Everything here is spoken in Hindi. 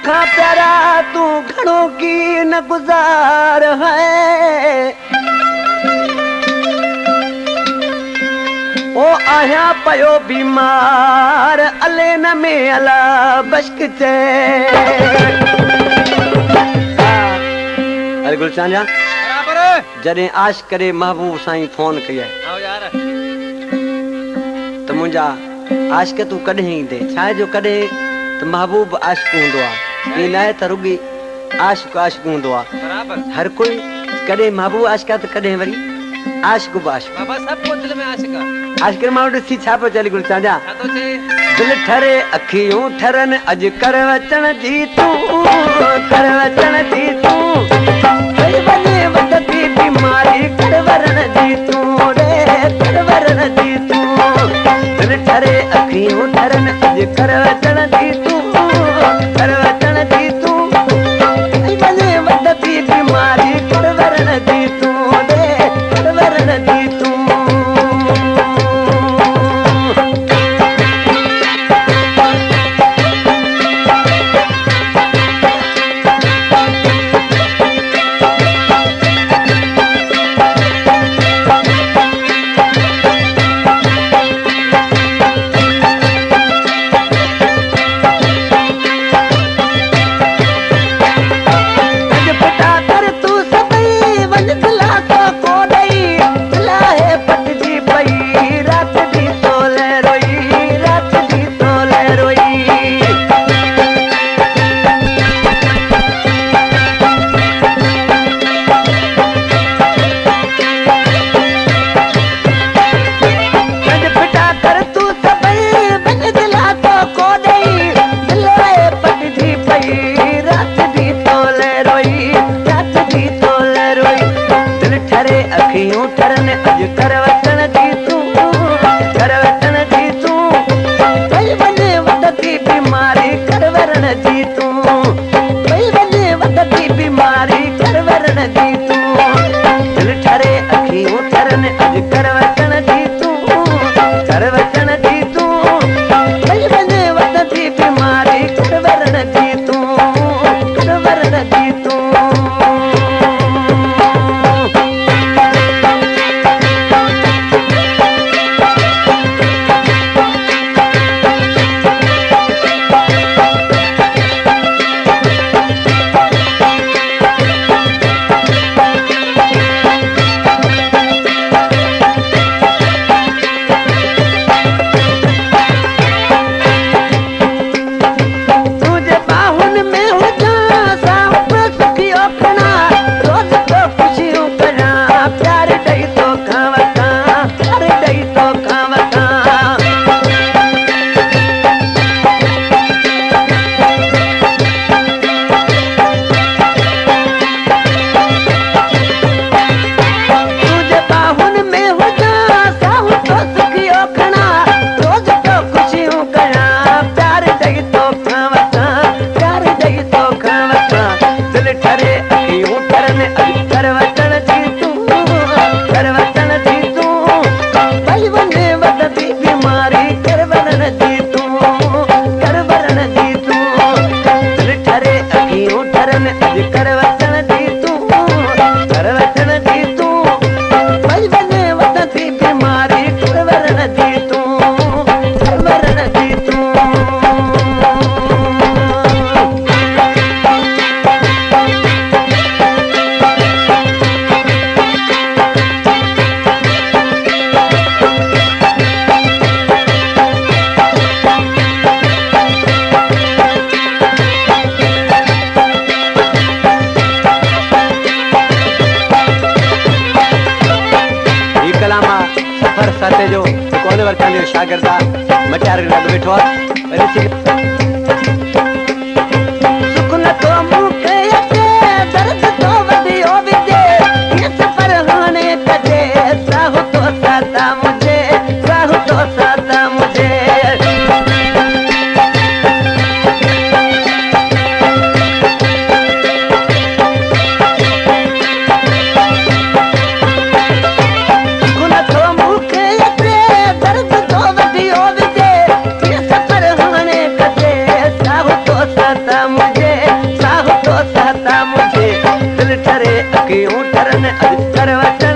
खा प्यारा तू घणो की न गुजार है ओ आया पयो बीमार अले न में अला बश्क चे अरे गुलशान जा बराबर जरे आश करे महबूब साईं फोन किया आओ यार तो मुंजा आश के तू कदे ही दे छाए जो कदे तो महबूब आशिक हुंदो आ ई न त रुगी आशिक हुंदो आ बराबर हर कोई कदे महबूब आशिक त कदे वरी आशिक बाशिक बाबा सब को दिल में आशिक आशिक माउंड सी छापो चली गुल चांजा तो छे दिल ठरे अखियों ठरन अज करवचन जी तू करवचन जी तू कई बने वदती बीमारी करवरण जी तू रे करवरण जी तू दिल ठरे अखियों ठरन अज करवचन जी तू करवचन जी तू कई बने वदती बीमारी करवरण जी तू रे करवरण जी तू अखियों ठरन अज करवचन जी तू करवचन जी तू कई बने वदती बीमारी करवरण जी तू कई बने वदती बीमारी करवरण जी तू दिल ठरे अखियों ठरन अज करवचन जी तू करवचन जी तू कई बने वदती बीमारी करवरण जी तू करवरण जी तू साथे जो कोने वर कांदे शागिर्दा मटियार लग बैठो सुख न तो मुखे अचे दर्द तो वदियो विजे ये सफर हाने कजे साहु तो साता मुझे साहु तो साता मुझे मुझे क्यों डरन करवट